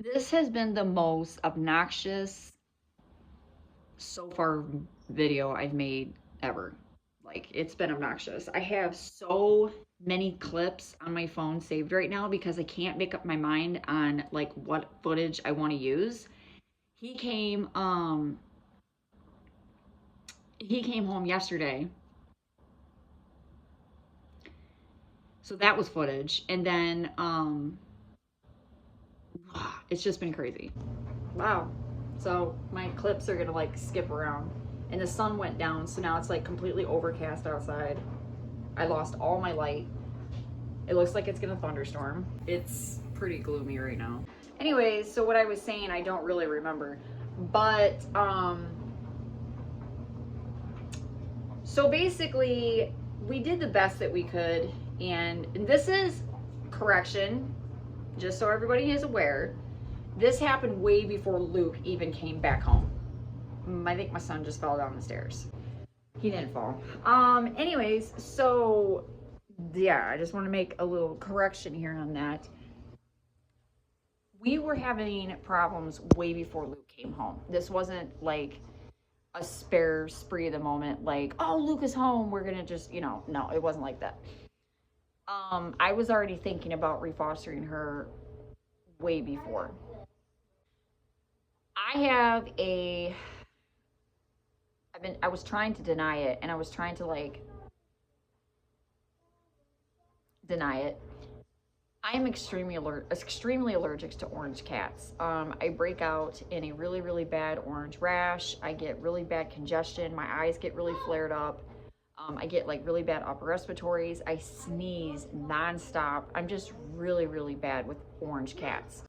This has been the most obnoxious so far video I've made ever. Like, it's been obnoxious. I have so many clips on my phone saved right now because I can't make up my mind on like what footage I want to use. He came um he came home yesterday. So that was footage. And then it's just been crazy. Wow. So my clips are gonna like skip around. And the sun went down, so now it's like completely overcast outside. I lost all my light. It looks like it's gonna thunderstorm. It's pretty gloomy right now. Anyways, so what I was saying, I don't really remember. But so basically we did the best that we could, and this is correction, just so everybody is aware. This happened way before Luke even came back home. I think my son just fell down the stairs. He didn't fall. Anyways, so yeah, I just want to make a little correction here on that. We were having problems way before Luke came home. This wasn't like a spare spree of the moment, like, oh, Luke is home, we're gonna just, no, it wasn't like that. I was already thinking about refostering her way before. I have a I was trying to deny it, and I was trying to like deny it. I am extremely allergic to orange cats. I break out in a really, really bad orange rash. I get really bad congestion. My eyes get really flared up. I get like really bad upper respiratories. I sneeze nonstop. I'm just really, really bad with orange cats.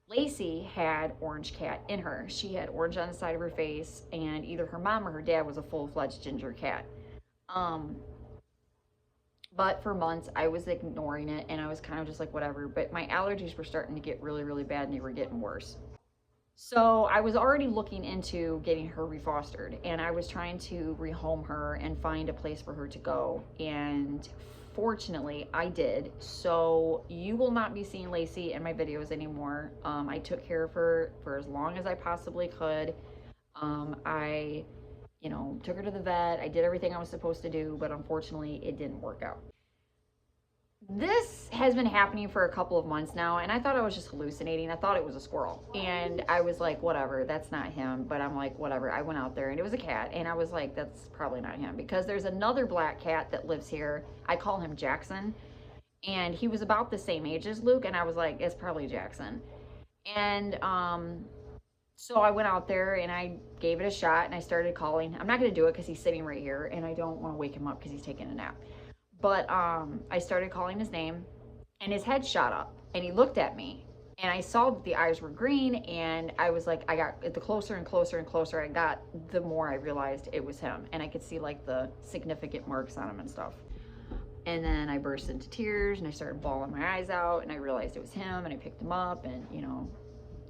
Lacey had orange cat in her. She had orange on the side of her face, and either her mom or her dad was a full-fledged ginger cat. Um, but for months, I was ignoring it, and I was kind of just like, whatever. But my allergies were starting to get really, really bad, and they were getting worse. So I was already looking into getting her refostered, and I was trying to rehome her and find a place for her to go. And fortunately, I did. So you will not be seeing Lacey in my videos anymore. I took care of her for as long as I possibly could. I, took her to the vet. I did everything I was supposed to do, but unfortunately, it didn't work out. This has been happening for a couple of months now, and I thought I was just hallucinating. I thought it was a squirrel, and I was like, whatever, that's not him. But I'm like, whatever. I went out there, and it was a cat, and I was like, that's probably not him, because there's another black cat that lives here. I call him Jackson, and he was about the same age as Luke, and I was like, it's probably Jackson. And so I went out there and I gave it a shot, and I started calling. I'm not going to do it because he's sitting right here, and I don't want to wake him up because he's taking a nap. But I started calling his name, and his head shot up, and he looked at me, and I saw that the eyes were green, and I was like, I got the closer and closer and closer I got, the more I realized it was him, and I could see like the significant marks on him and stuff. And then I burst into tears, and I started bawling my eyes out, and I realized it was him, and I picked him up, and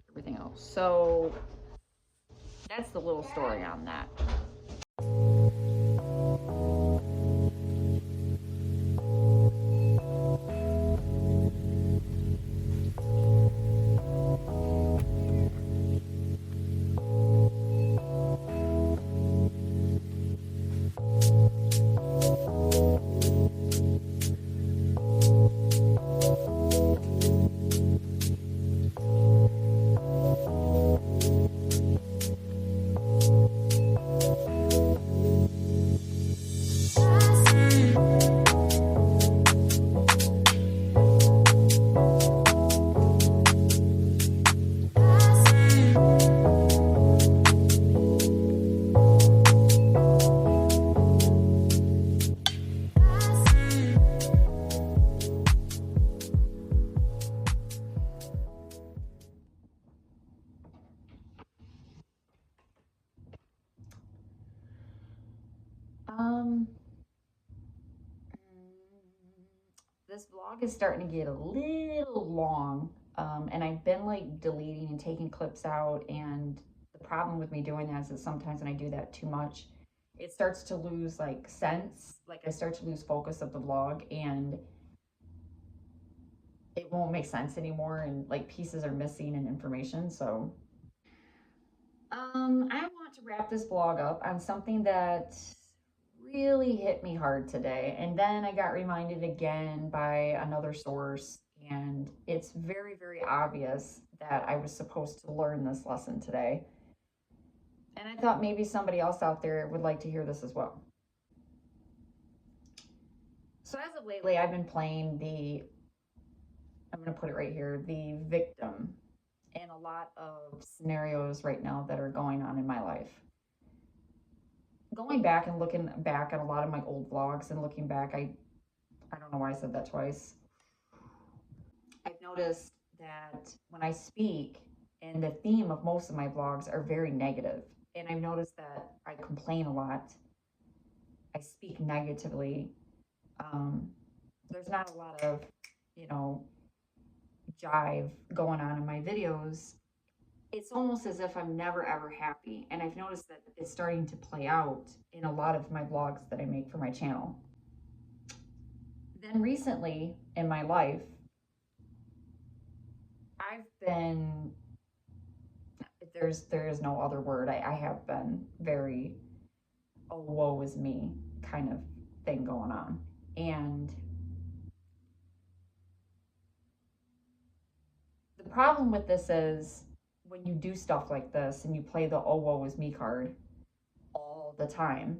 everything else. So that's the little story on that. Um, this vlog is starting to get a little long, and I've been like deleting and taking clips out, and the problem with me doing that is that sometimes when I do that too much, it starts to lose like sense, like I start to lose focus of the vlog, and it won't make sense anymore, and like pieces are missing and information. So I want to wrap this vlog up on something that really hit me hard today. And then I got reminded again by another source, and it's very, very obvious that I was supposed to learn this lesson today. And I thought maybe somebody else out there would like to hear this as well. So as of lately, I've been playing I'm going to put it right here, the victim in a lot of scenarios right now that are going on in my life. Going back and looking back at a lot of my old vlogs and looking back, I don't know why I said that twice. I've noticed that when I speak, and the theme of most of my vlogs are very negative, and I've noticed that I complain a lot. I speak negatively. There's not a lot of, jive going on in my videos. It's almost as if I'm never ever happy. And I've noticed that it's starting to play out in a lot of my vlogs that I make for my channel. Then recently in my life, I've been, there is no other word. I have been very, oh, woe is me kind of thing going on. And the problem with this is when you do stuff like this and you play the oh, woe is me card all the time,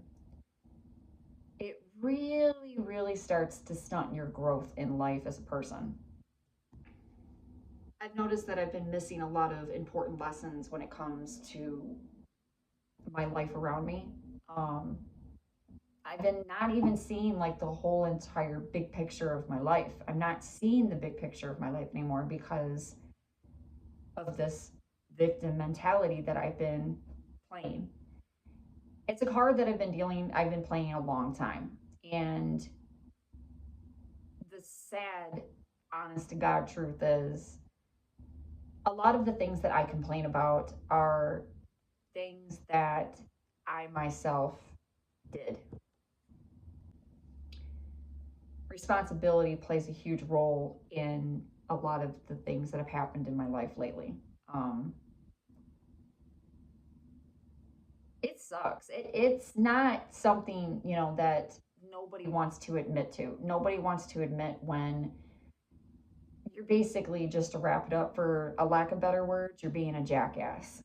it really, really starts to stunt your growth in life as a person. I've noticed that I've been missing a lot of important lessons when it comes to my life around me. I've been not even seeing like the whole entire big picture of my life. I'm not seeing the big picture of my life anymore because of this victim mentality that I've been playing. It's a card that I've been playing a long time. And the sad, honest to God truth is a lot of the things that I complain about are things that I myself did. Responsibility plays a huge role in a lot of the things that have happened in my life lately. It sucks. It's not something, that nobody wants to admit to. Nobody wants to admit when you're basically, just to wrap it up for a lack of better words, you're being a jackass.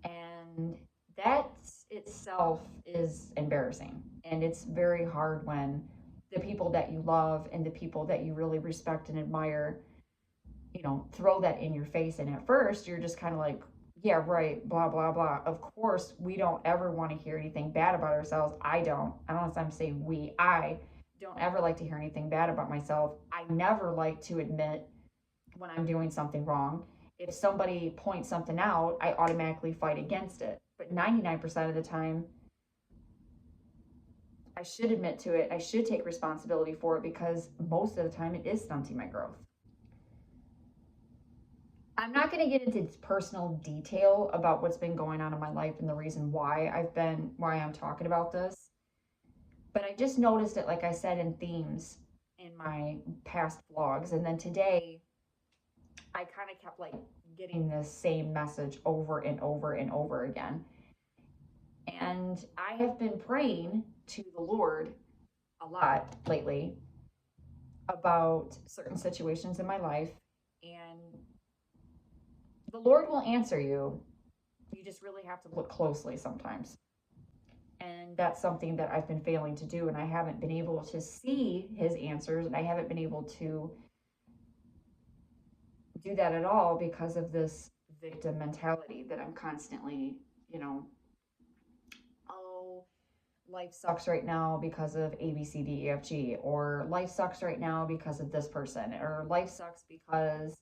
And that itself is embarrassing. And it's very hard when the people that you love and the people that you really respect and admire, throw that in your face. And at first, you're just kind of like, yeah, right, blah, blah, blah. Of course, we don't ever want to hear anything bad about ourselves. I don't know if I'm saying we. I don't ever like to hear anything bad about myself. I never like to admit when I'm doing something wrong. If somebody points something out, I automatically fight against it. But 99% of the time, I should admit to it. I should take responsibility for it because most of the time it is stunting my growth. I'm not going to get into personal detail about what's been going on in my life and the reason why I'm talking about this. But I just noticed it, like I said, in themes in my past vlogs. And then today, I kind of kept like getting the same message over and over and over again. And I have been praying to the Lord a lot lately about certain situations in my life. And the Lord will answer you. You just really have to look closely sometimes. And that's something that I've been failing to do. And I haven't been able to see his answers. And I haven't been able to do that at all because of this victim mentality that I'm constantly, oh, life sucks right now because of A, B, C, D, E, F, G, or life sucks right now because of this person, or life sucks because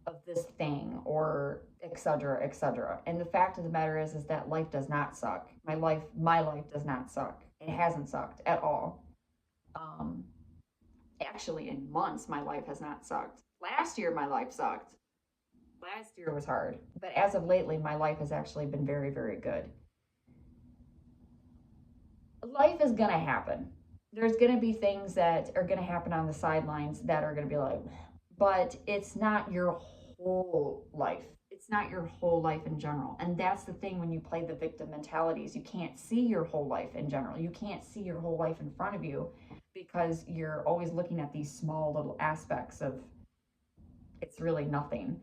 of this thing, or etc., etc. And the fact of the matter is that life does not suck. My life does not suck. It hasn't sucked at all. Actually, in months, my life has not sucked. Last year, my life sucked. Last year was hard. But as of lately, my life has actually been very, very good. Life is going to happen. there's going to be things that are going to happen on the sidelines that are going to be like, but it's not your whole life. It's not your whole life in general. And that's the thing when you play the victim mentalities, you can't see your whole life in general. You can't see your whole life in front of you because you're always looking at these small little aspects of it's really nothing.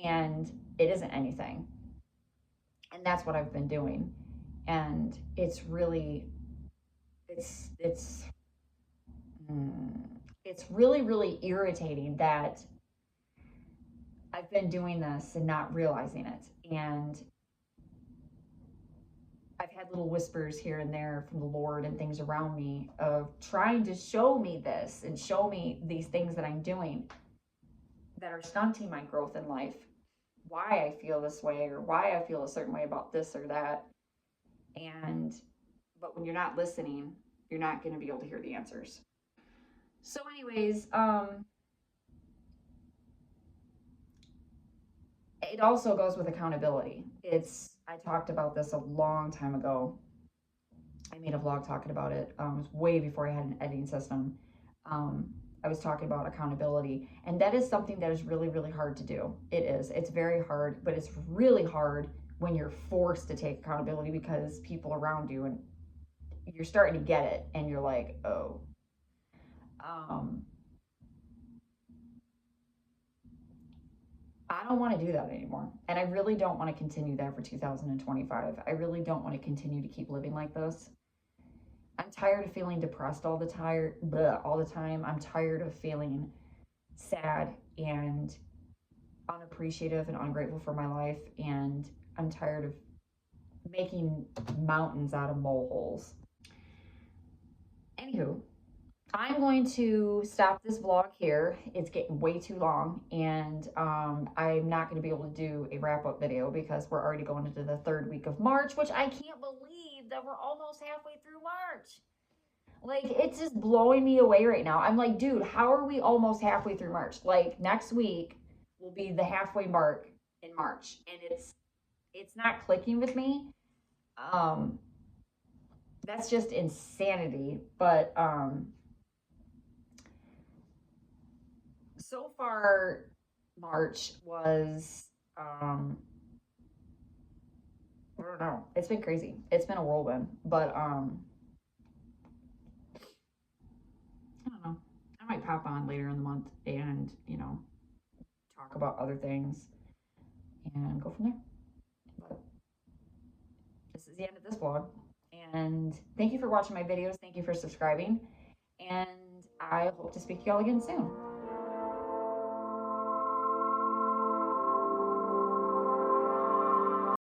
And it isn't anything. And that's what I've been doing. And it's really, it's it's really, really irritating that I've been doing this and not realizing it. And I've had little whispers here and there from the Lord and things around me of trying to show me this and show me these things that I'm doing that are stunting my growth in life, why I feel this way or why I feel a certain way about this or that. And, but when you're not listening, you're not going to be able to hear the answers. So, anyways, it also goes with accountability. I talked about this a long time ago. I made a vlog talking about it. It was way before I had an editing system. Um, I was talking about accountability, and that is something that is really, really hard to do. It is. It's very hard, but it's really hard when you're forced to take accountability because people around you and you're starting to get it, and you're like, oh. I don't want to do that anymore. And I really don't want to continue that for 2025. I really don't want to continue to keep living like this. I'm tired of feeling depressed all the time. I'm tired of feeling sad and unappreciative and ungrateful for my life. And I'm tired of making mountains out of molehills. Anywho, I'm going to stop this vlog here. It's getting way too long, and I'm not going to be able to do a wrap-up video because we're already going into the 3rd week of March, which I can't believe that we're almost halfway through March. Like, it's just blowing me away right now. I'm like, dude, how are we almost halfway through March? Like, next week will be the halfway mark in March, and it's not clicking with me. That's just insanity, but so far March was I don't know, it's been crazy. It's been a whirlwind, but I don't know, I might pop on later in the month and talk about other things and go from there. But this is the end of this vlog, and thank you for watching my videos. Thank you for subscribing, and I hope to speak to y'all again soon.